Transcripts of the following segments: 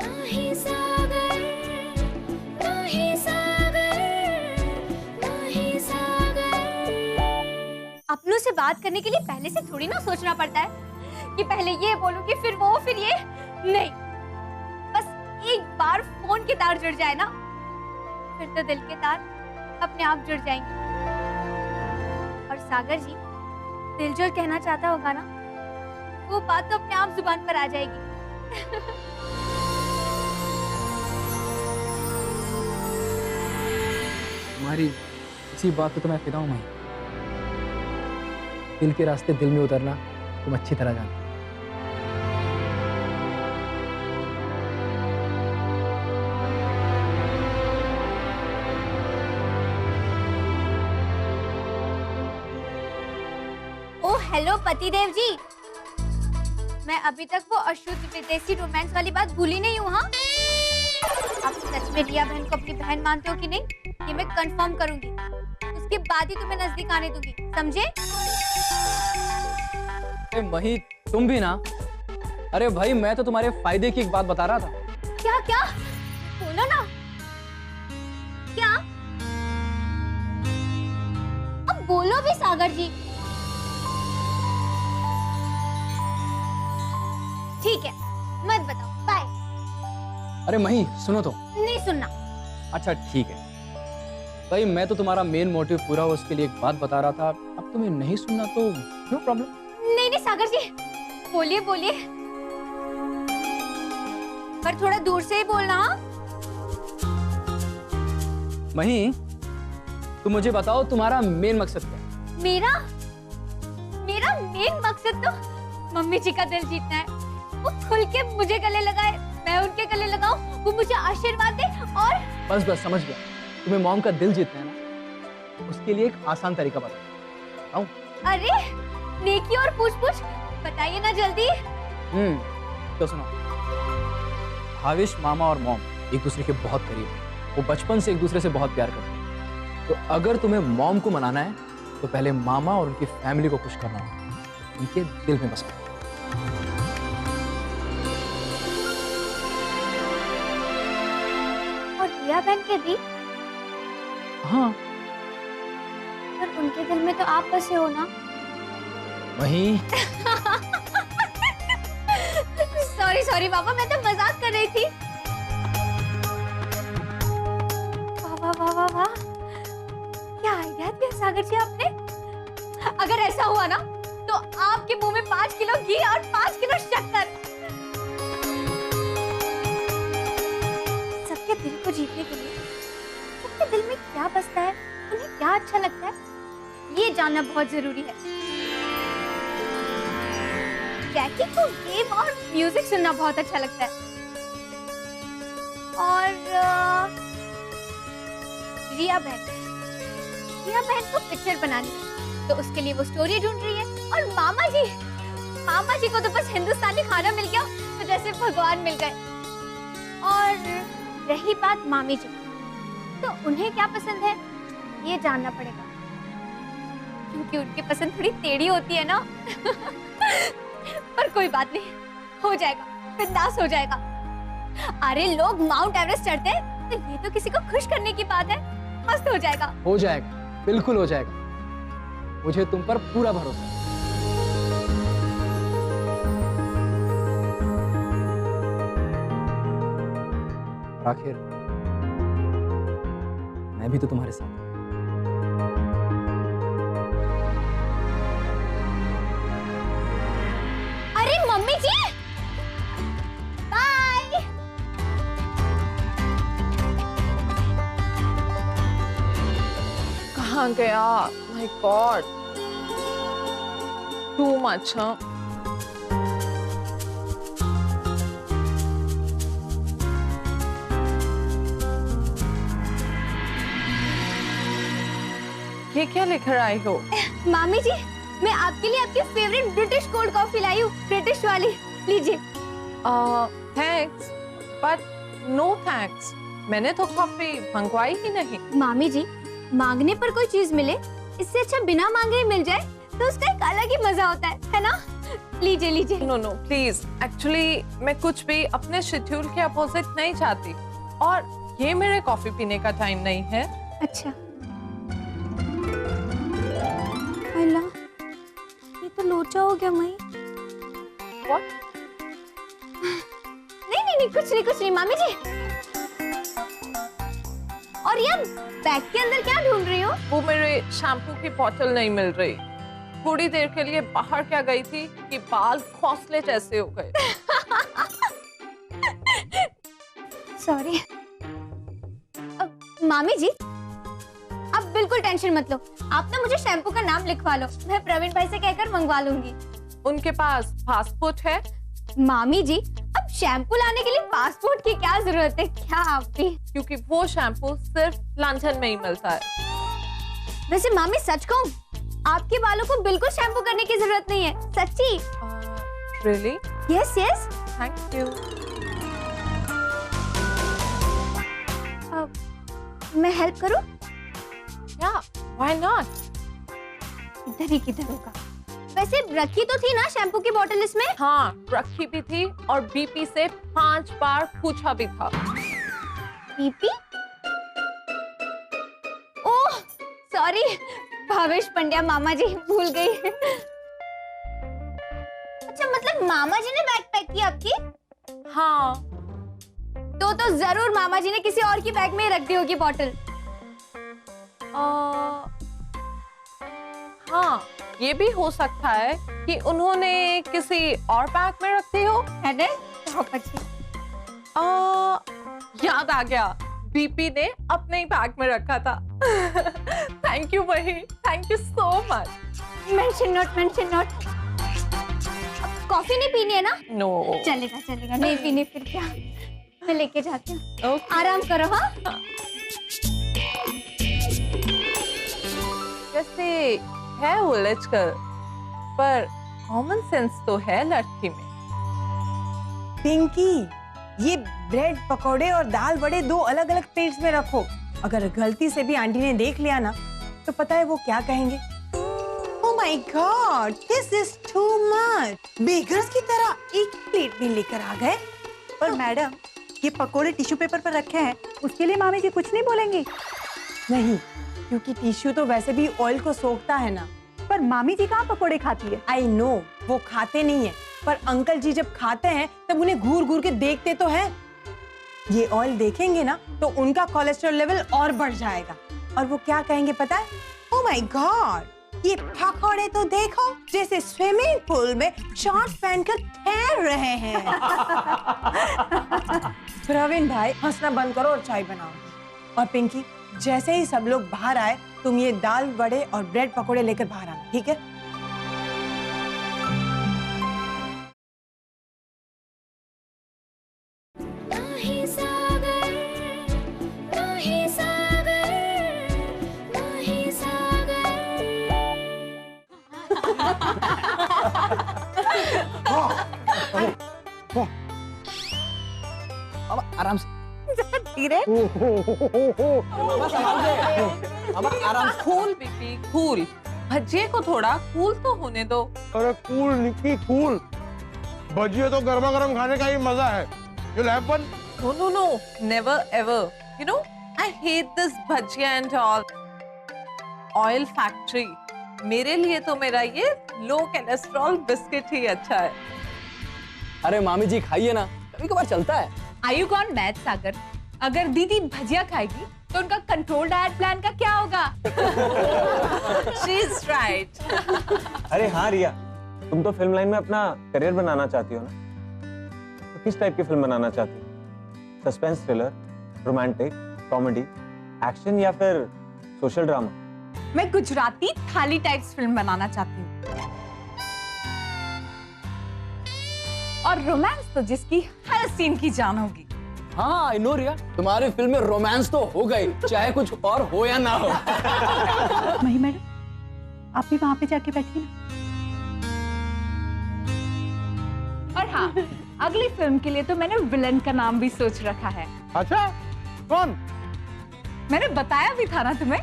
माही सागर, माही सागर, माही सागर। अपनों से बात करने के लिए पहले से थोड़ी ना सोचना पड़ता है कि पहले ये बोलूंगी फिर वो फिर ये। नहीं, बस एक बार फोन के तार जुड़ जाए ना, फिर तो दिल के तार अपने आप जुड़ जाएंगे। और सागर जी दिल जो कहना चाहता होगा ना, वो बात तो अपने आप जुबान पर आ जाएगी। तुम्हारी इसी बात पे तो मैं फिदा हूं। दिल के रास्ते दिल में उतरना तुम अच्छी तरह जानते हो। ओ हेलो पतिदेव जी, मैं अभी तक वो अशुद्ध विदेशी रोमांस वाली बात भूली नहीं हूँ। हाँ, आप सच में रिया बहन को अपनी बहन मानते हो कि नहीं, ये मैं कंफर्म करूंगी। उसके बाद ही तुम्हें नजदीक आने दूंगी, समझे? मही तुम भी ना। अरे भाई मैं तो तुम्हारे फायदे की एक बात बता रहा था। क्या क्या? बोलो ना। क्या? अब बोलो भी सागर जी। ठीक है, मत बताओ, बाय। अरे मही सुनो तो। नहीं सुनना। अच्छा ठीक है भाई, मैं तो तुम्हारा मेन मोटिव पूरा हो उसके लिए एक बात बता रहा था। अब तुम्हें नहीं सुनना तो नो प्रॉब्लम। नहीं नहीं सागर जी, बोलिए बोलिए, पर थोड़ा दूर से ही बोलना। मही तुम मुझे बताओ तुम्हारा मेन मकसद क्या है? मेरा मेरा मेन मकसद तो मम्मी जी का दिल जीतना है। वो खुल के मुझे गले लगाए, मैं उनके गले लगाऊं, वो मुझे आशीर्वाद दे। और बस बस समझ गया, तुम्हें मॉम का दिल जीतना है ना, उसके लिए एक आसान तरीका बताओ। अरे नेकी और पूछ पूछ, बताइए ना जल्दी। तो सुनो, भाविश मामा और मॉम एक दूसरे के बहुत करीब हैं। वो बचपन से एक दूसरे से बहुत प्यार करते हैं। तो अगर तुम्हें मॉम को मनाना है तो पहले मामा और उनकी फैमिली को खुश करना होगा, उनके दिल में बसना। और रिया बहन के भी? हाँ, पर उनके दिल में तो आप बसे हो ना। वही। सॉरी सॉरी बाबा, मैं तो मजाक कर रही थी। वाह वाह वाह वाह वाह, क्या आइडिया दिया सागर जी आपने। अगर ऐसा हुआ ना तो आपके मुंह में 5 किलो घी और 5 किलो शक्कर। सबके दिल को जीतने के लिए सबके दिल में क्या बसता है, उन्हें क्या अच्छा लगता है, ये जानना बहुत जरूरी है। जैकी को गेम और म्यूजिक सुनना बहुत अच्छा लगता है। और रिया बहन को पिक्चर बनानी है, तो उसके लिए वो स्टोरी ढूंढ रही है। और मामा जी को तो बस हिंदुस्तानी खाना मिल गया तो जैसे भगवान मिल गए। और रही बात मामी जी, तो उन्हें क्या पसंद है ये जानना पड़ेगा, क्योंकि उनकी पसंद थोड़ी टेढ़ी होती है ना। पर कोई बात नहीं, हो जाएगा, बिंदास हो जाएगा। अरे लोग माउंट एवरेस्ट चढ़ते हैं तो ये तो किसी को खुश करने की बात है, मस्त हो जाएगा। हो जाएगा, बिल्कुल हो जाएगा, मुझे तुम पर पूरा भरोसा है। आखिर मैं भी तो तुम्हारे साथ हूं। अरे मम्मी जी, बाय। कहाँ गया? My God, too much. हाँ, ये क्या लेकर आई हो? मामी जी, मैं आपके लिए आपकी फेवरेट ब्रिटिश कोल्ड कॉफी लाई हूँ, ब्रिटिश वाली, लीजिए। थैंक्स, बट नो थैंक्स, मैंने तो कॉफी मंगवाई ही नहीं। मामी जी, मांगने पर कोई चीज मिले, इससे अच्छा बिना मांगे ही मिल जाए तो उसका एक अलग ही मजा होता है ना? लीजिए लीजिए। नो नो प्लीज, एक्चुअली मैं कुछ भी अपने शेड्यूल के अपोजिट नहीं चाहती, और ये मेरे कॉफी पीने का टाइम नहीं है। अच्छा। अल्लाह, ये तो लोचा हो गया मई। What? नहीं, कुछ नहीं मामी जी। और ये बैग के अंदर क्या ढूंढ रही हो? वो मेरे शैम्पू की बोतल नहीं मिल रही। थोड़ी देर के लिए बाहर क्या गई थी कि बाल खौसले जैसे हो गए। सॉरी। मामी जी, अब बिल्कुल टेंशन मत लो। आप ना मुझे शैम्पू का नाम लिखवा लो, मैं प्रवीण भाई से कहकर मंगवा लूंगी। उनके पास पासपोर्ट है? मामी जी, अब शैम्पू लाने के लिए पासपोर्ट की क्या जरूरत है? क्या आप भी? क्योंकि वो शैम्पू सिर्फ लंदन में ही मिलता है। वैसे मामी सच कहूं, आपके बालों को बिल्कुल शैम्पू करने की जरूरत नहीं है, सच्ची। Really? Yes yes. Thank you. मैं हेल्प करूं? Yeah, why not? इधर ही किधर होगा। वैसे रखी तो थी ना शैम्पू की बोतल इसमें? हाँ, रखी भी थी और बीपी से 5 बार पूछा भी था। बीपी? ओह, सॉरी, भावेश पंड्या मामा जी, भूल गई। अच्छा, मतलब मामा जी ने बैग पैक की आपकी? हाँ। तो जरूर मामा जी ने किसी और की बैग में ही रख दी होगी बोतल। हाँ, ये भी हो सकता है कि उन्होंने किसी और बैग में रख दी हो। है ना? बहुत अच्छी। याद आ गया, बीपी ने अपने ही बैग में रखा था। थैंक यू बहन, thank you so much. Mention note. Coffee नहीं पीनी है ना? नो। चलेगा, नहीं पीनी फिर क्या, मैं लेके जाती हूँ। Okay. आराम करो। हाँ, वैसे है उलझ कर, पर कॉमन सेंस तो है लड़की में। पिंकी, ये ब्रेड पकौड़े और दाल बड़े 2 अलग-अलग प्लेट्स में रखो। अगर गलती से भी आंटी ने देख लिया ना, तो पता है वो क्या कहेंगे? Oh my God, this is too much. Beggars की तरह एक प्लेट में लेकर आ गए। पर मैडम, ये पकोड़े टिश्यू पेपर पर रखे हैं, उसके लिए मामी जी कुछ नहीं बोलेंगी? नहीं, क्योंकि टिश्यू तो वैसे भी ऑयल को सोखता है ना। पर मामी जी कहाँ पकोड़े खाती है? आई नो, वो खाते नहीं है, पर अंकल जी जब खाते हैं तब उन्हें घूर घूर के देखते तो हैं। ये ऑयल देखेंगे ना तो उनका कोलेस्ट्रॉल लेवल और बढ़ जाएगा। और वो क्या कहेंगे पता है? ओह माय गॉड, ये पकोड़े तो देखो जैसे स्विमिंग पूल में शॉर्ट पहनकर तैर रहे हैं। प्रवीण भाई, हंसना बंद करो और चाय बनाओ। और पिंकी, जैसे ही सब लोग बाहर आए, तुम ये दाल बड़े और ब्रेड पकोड़े लेकर बाहर आना, ठीक है? अब आराम से। धीरे। अब आराम से। Cool BP, cool. भजिए को थोड़ा कूल तो होने दो। अरे कूल निकी, कूल। भजिए तो गर्मा गर्म खाने का ही मजा है। You'll have fun? No, never ever. You know, I hate this bhajia and all. Oil factory. मेरे लिए तो मेरा ये लो कोलेस्ट्रॉल बिस्किट ही अच्छा है। अरे मामी जी, खाइए ना, कभी कभार चलता है। Are you gone mad, सागर? अगर दीदी भजिया खाएगी तो उनका कंट्रोल डाइट प्लान का क्या होगा? She's right. अरे हाँ रिया, तुम तो फिल्म लाइन में अपना करियर बनाना चाहती हो ना? तो किस टाइप की फिल्म बनाना चाहती हो? Suspense thriller, romantic, comedy, action या फिर सोशल ड्रामा? मैं गुजराती थाली टाइप्स फिल्म बनाना चाहती हूँ। और रोमांस तो जिसकी हर सीन की जान होगी। हाँ, आई नो रिया, तुम्हारी फिल्म में रोमांस तो हो गई, चाहे कुछ और हो या ना हो। मही मैडम, आप भी वहाँ पे जाके बैठिए ना। और हाँ, अगली फिल्म के लिए तो मैंने विलन का नाम भी सोच रखा है। अच्छा, कौन? मैंने बताया भी था ना तुम्हें।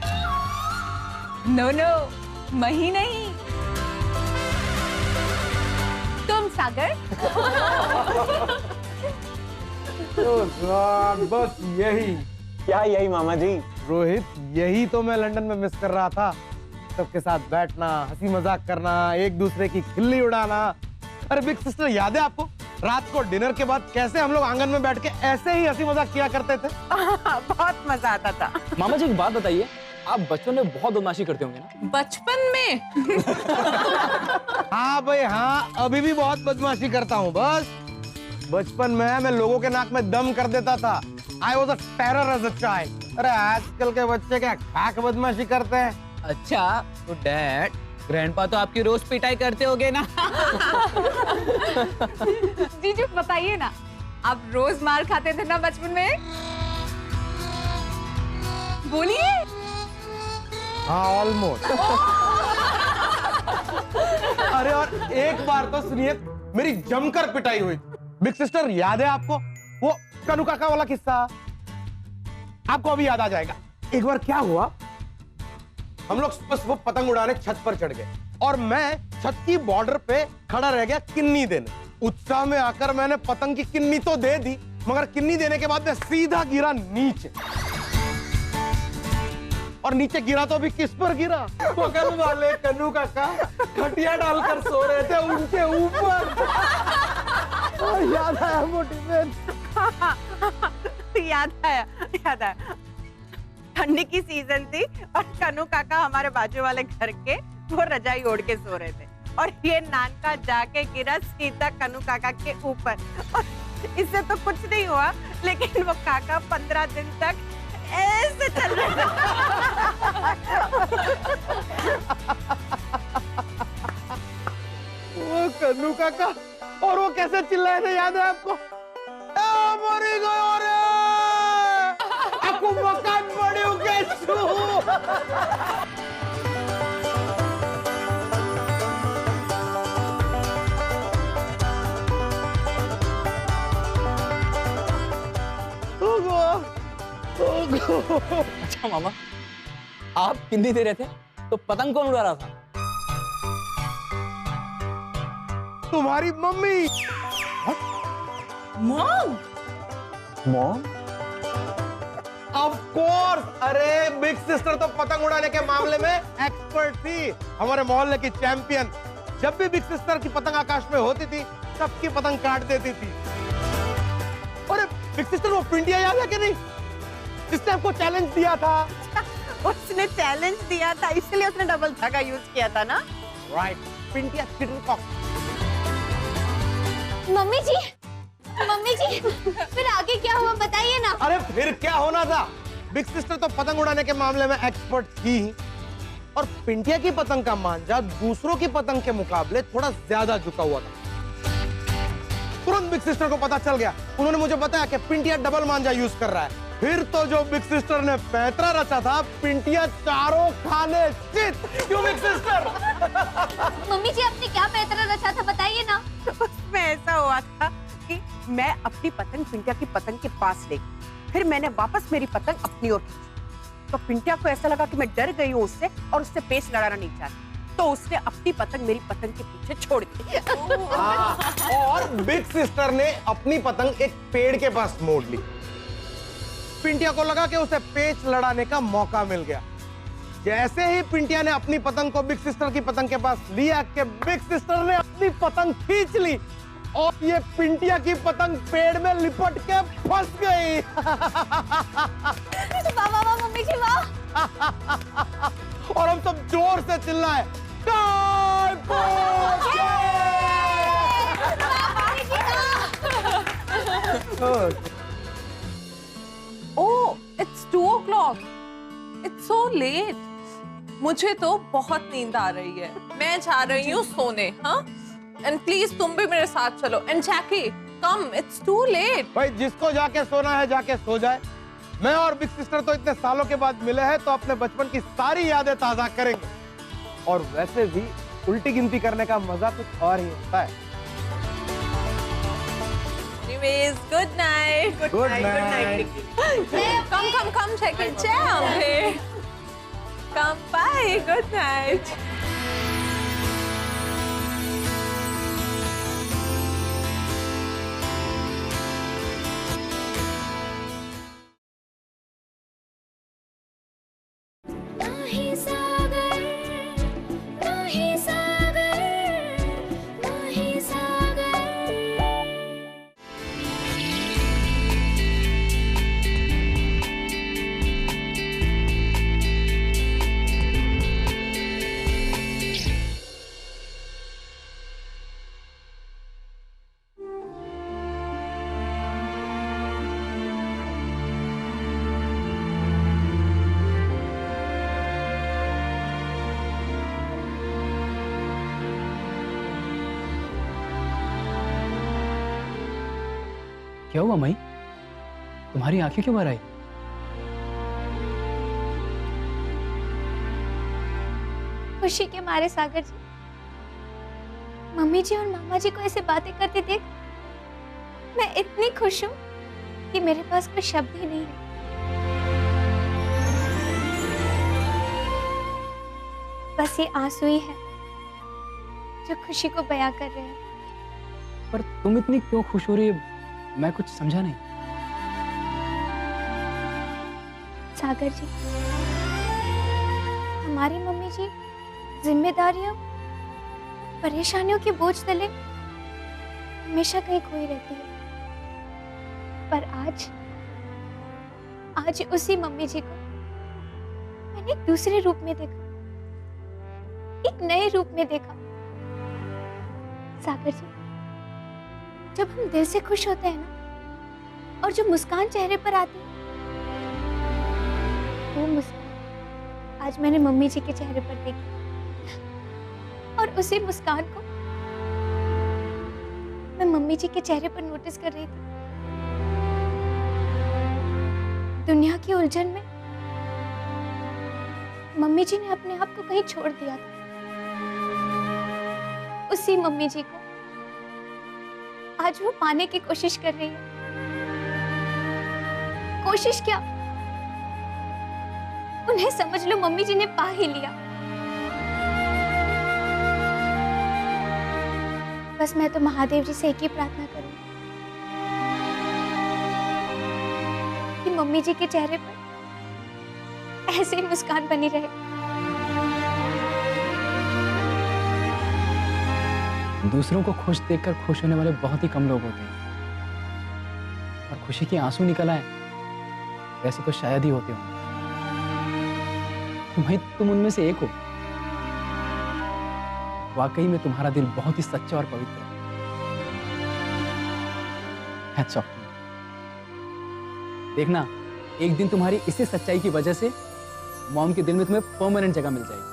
नो, मही नहीं, सागर। तो बस यही क्या यही मामा जी? रोहित, यही तो मैं लंदन में मिस कर रहा था। सबके साथ बैठना, हंसी मजाक करना, एक दूसरे की खिल्ली उड़ाना। अरे बिग सिस्टर, याद है आपको रात को डिनर के बाद कैसे हम लोग आंगन में बैठ के ऐसे ही हंसी मजाक किया करते थे? बहुत मजा आता था। मामा जी एक बात बताइए, आप बचपन में बहुत बदमाशी करते होंगे ना? बचपन में हाँ भाई हाँ, अभी भी बहुत बदमाशी करता हूँ। बस बचपन में मैं लोगों के नाक में दम कर देता था। I was a terror as a child। अरे आजकल के बच्चे क्या खाक बदमाशी करते हैं? अच्छा तो डैड, ग्रैंडपा तो आपकी रोज पिटाई करते होगे ना? जीजू बताइए ना, आप रोज मार खाते थे ना बचपन में? बोलिए। हाँ ऑलमोस्ट। अरे और एक बार तो सुनिए, मेरी जमकर पिटाई हुई। बिग सिस्टर याद है आपको वो कनु काका वाला किस्सा? आपको अभी याद आ जाएगा। एक बार क्या हुआ, हम लोग बस वो पतंग उड़ाने छत पर चढ़ गए और मैं छत की बॉर्डर पे खड़ा रह गया किन्नी देने। उत्साह में आकर मैंने पतंग की किन्नी तो दे दी, मगर किन्नी देने के बाद मैं सीधा गिरा नीचे। और नीचे गिरा तो अभी किस पर गिरा? बगल वाले कन्नू काका खटिया डालकर सो रहे थे, उनके ऊपर। याद आया मोटिवेट। याद आया। ठंडी की सीजन थी और कनु काका हमारे बाजू वाले घर के वो रजाई ओढ़ के सो रहे थे और ये नानका जाके गिरा सीधा कनु काका के ऊपर। और इससे तो कुछ नहीं हुआ, लेकिन वो काका 15 दिन तक ऐसे चल रहा था। वो कन्नू काका, और वो कैसे चिल्लाए थे याद है आपको? मरी गयो रे, आपको मकान पड़ियो कैसू? अच्छा मामा, आप किन्नी दे रहे थे तो पतंग कौन उड़ा रहा था? तुम्हारी mummy. Mom. Mom? Of course. अरे बिग सिस्टर तो पतंग उड़ाने के मामले में एक्सपर्ट थी, हमारे मोहल्ले की चैंपियन। जब भी बिग सिस्टर की पतंग आकाश में होती थी, सबकी पतंग काट देती थी। अरे बिग सिस्टर वो पिंडिया याद है कि नहीं, जिसने आपको चैलेंज दिया था? उसने चैलेंज दिया था, इसलिए उसने डबल धागा यूज किया था ना? राइट, पिंडिया चिटरकॉक। मम्मी जी फिर आगे क्या हुआ बताइए ना। अरे फिर क्या होना था, बिग सिस्टर तो पतंग उड़ाने के मामले में एक्सपर्ट थी और पिंटिया की पतंग का मांझा दूसरों की पतंग के मुकाबले थोड़ा ज्यादा झुका हुआ था। तुरंत बिग सिस्टर को पता चल गया, उन्होंने मुझे बताया कि पिंटिया डबल मांझा यूज कर रहा है। फिर तो जो बिग सिस्टर ने पैंतरा रचा था, पिंटिया चारों खाने चित। क्यों बिग सिस्टर? मम्मी जी आपने क्या पैतरा रचा था बताइए ना। उसमें ऐसा हुआ था कि मैं अपनी पतंग पिंटिया की पतंग के पास ले गई, फिर मैंने वापस मेरी पतंग अपनी ओर खींची। तो पिंटिया को ऐसा लगा कि मैं डर गई हूँ उससे और उससे पेच लड़ाना नहीं चाहती, तो उसने अपनी पतंग मेरी पतंग के पीछे छोड़ दी। और बिग सिस्टर ने अपनी पतंग एक पेड़ के पास मोड़ ली। पिंटिया को लगा कि उसे पेच लड़ाने का मौका मिल गया। जैसे ही पिंटिया ने अपनी पतंग को बिग सिस्टर की पतंग के पास लिया कि बिग सिस्टर ने अपनी पतंग खींच ली और ये पिंटिया की पतंग पेड़ में लिपट के फंस गई। वाह वाह वाह मम्मी जी वाह। और हम सब जोर से चिल्लाए, काय Oh, it's 2 o'clock. It's so late. मुझे तो बहुत नींद आ रही है, मैं जा रही हूँ सोने। हाँ, and please तुम भी मेरे साथ चलो। And Jackie, come, it's too late. भाई जिसको जाके सोना है जाके सो जाए। मैं और बिग सिस्टर तो इतने सालों के बाद मिले हैं, तो अपने बचपन की सारी यादें ताजा करेंगे। और वैसे भी उल्टी गिनती करने का मजा कुछ और ही होता है। Anyways, good night. Good night. Come, Jackie, jam. Come, bye. Good night. क्या हुआ मई? तुम्हारी आंखें क्यों भर आई? खुशी के मारे सागर जी, मम्मी जी और मामा जी को ऐसे बातें करते देख मैं इतनी खुश हूँ कि मेरे पास कोई शब्द ही नहीं है। बस ये आंसू ही है जो खुशी को बयां कर रहे हैं। पर तुम इतनी क्यों खुश हो रही है? मैं कुछ समझा नहीं। सागर जी, हमारी मम्मी जी जिम्मेदारियों, परेशानियों के बोझ तले हमेशा कहीं खोई रहती है। पर आज उसी मम्मी जी को मैंने एक दूसरे रूप में देखा, एक नए रूप में देखा। सागर जी, जब हम दिल से खुश होते हैं ना, और जो मुस्कान चेहरे पर आती है, वो मुस्कान आज मैंने मम्मी जी के चेहरे पर देखी। और उसी मुस्कान को मैं मम्मी जी के चेहरे पर नोटिस कर रही थी। दुनिया की उलझन में मम्मी जी ने अपने आप को कहीं छोड़ दिया था। उसी मम्मी जी को आज वो पाने की कोशिश कर रही है। कोशिश क्या, उन्हें समझ लो मम्मी जी ने पा ही लिया। बस मैं तो महादेव जी से एक ही प्रार्थना करूंगी कि मम्मी जी के चेहरे पर ऐसे ही मुस्कान बनी रहे। दूसरों को खुश देखकर खुश होने वाले बहुत ही कम लोग होते हैं, और खुशी के आंसू निकल आए वैसे तो शायद ही होते होंगे। भाई तुम उनमें से एक हो। वाकई में तुम्हारा दिल बहुत ही सच्चा और पवित्र है। Hats off. देखना, एक दिन तुम्हारी इसी सच्चाई की वजह से मॉम के दिल में तुम्हें परमानेंट जगह मिल जाएगी।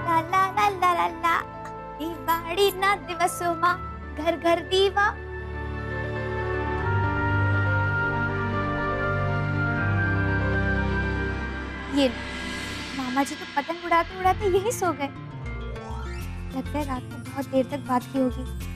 ला ला ला ला ला ला, दिवाड़ी ना दिवसों मां, घर घर दीवा। ये मामा जी तो पतंग उड़ाते उड़ाते यही सो गए। लगता है रात में बहुत देर तक बात की होगी।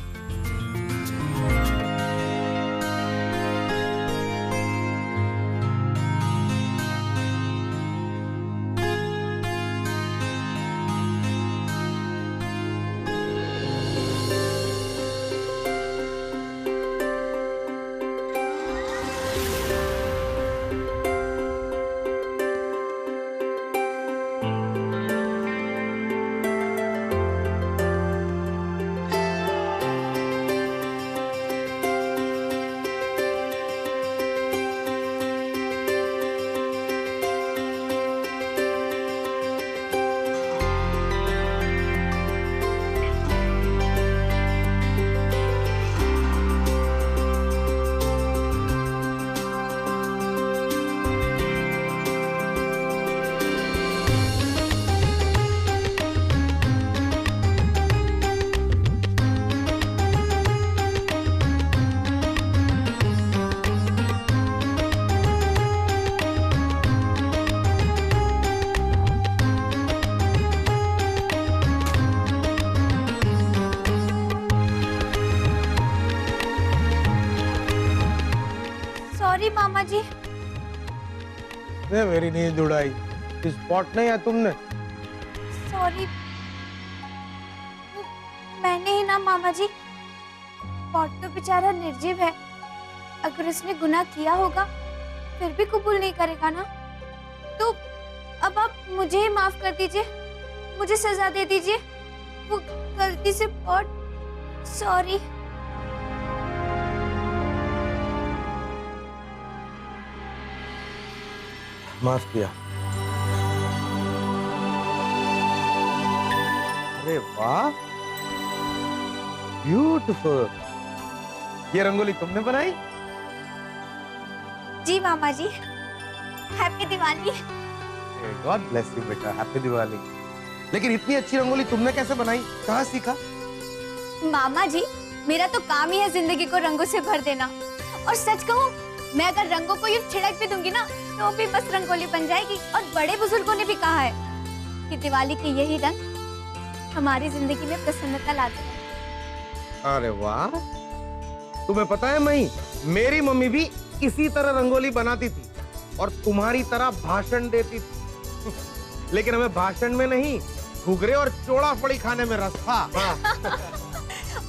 सॉरी मामा जी। ने मेरी नींद उड़ाई। स्पॉट नहीं है तुमने? सॉरी, मैंने ही ना मामा जी। पॉट तो बेचारा निर्जीव है, अगर उसने गुनाह किया होगा फिर भी कबूल नहीं करेगा ना। तो अब आप मुझे ही माफ कर दीजिए, मुझे सजा दे दीजिए। वो गलती से पॉट, सॉरी। माफ किया। अरे वाह, ब्यूटीफुल। ये रंगोली तुमने बनाई? जी मामा जी, happy Diwali. God bless you बेटा, हैप्पी दिवाली। लेकिन इतनी अच्छी रंगोली तुमने कैसे बनाई, कहाँ सीखा? मामा जी, मेरा तो काम ही है जिंदगी को रंगों से भर देना। और सच कहूँ, मैं अगर रंगों को यूं छिड़क भी दूंगी ना तो भी बस रंगोली बन जाएगी। और बड़े बुजुर्गों ने भी कहा है कि दिवाली के यही रंग हमारी जिंदगी में प्रसन्नता लाते हैं। अरे वाह, तुम्हें पता है मई, मेरी मम्मी भी इसी तरह रंगोली बनाती थी और तुम्हारी तरह भाषण देती थी। लेकिन हमें भाषण में नहीं, घुघरे और चोड़ा फड़ी खाने में रस था।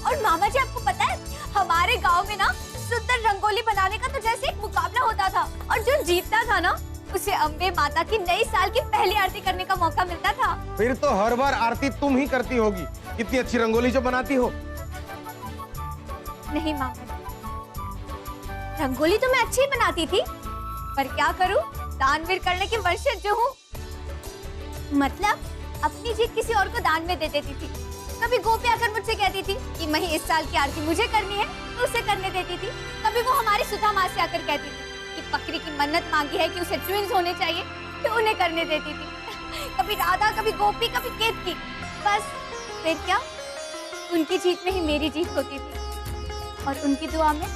और मामा जी, आपको पता है हमारे गांव में ना सुंदर रंगोली बनाने का तो जैसे एक मुकाबला होता था, और जो जीतता था ना उसे अम्बे माता की नई साल की पहली आरती करने का मौका मिलता था। फिर तो हर बार आरती तुम ही करती होगी, इतनी अच्छी रंगोली जो बनाती हो। नहीं मामा जी, रंगोली तो मैं अच्छी ही बनाती थी, पर क्या करूं, दानवीर करने की वंशज जो हूँ। मतलब अपनी जीत किसी और को दान में दे देती थी। कभी गोपी आकर मुझसे कहती थी कि मही इस साल की आरती मुझे करनी है, तो उसे करने देती थी। कभी वो हमारी सुधा माँ से आकर कहती थी कि बकरी की मन्नत मांगी है कि उसे ट्विंस होने चाहिए, तो उन्हें करने देती थी। कभी राधा, कभी गोपी, कभी केतकी। बस फिर क्या, उनकी जीत में ही मेरी जीत होती थी, और उनकी दुआ में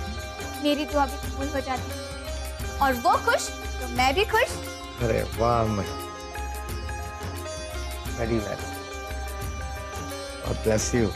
मेरी दुआ भी कबूल हो जाती थी। और वो खुश तो मैं भी खुश। अरे वाह मई, very nice, God bless you.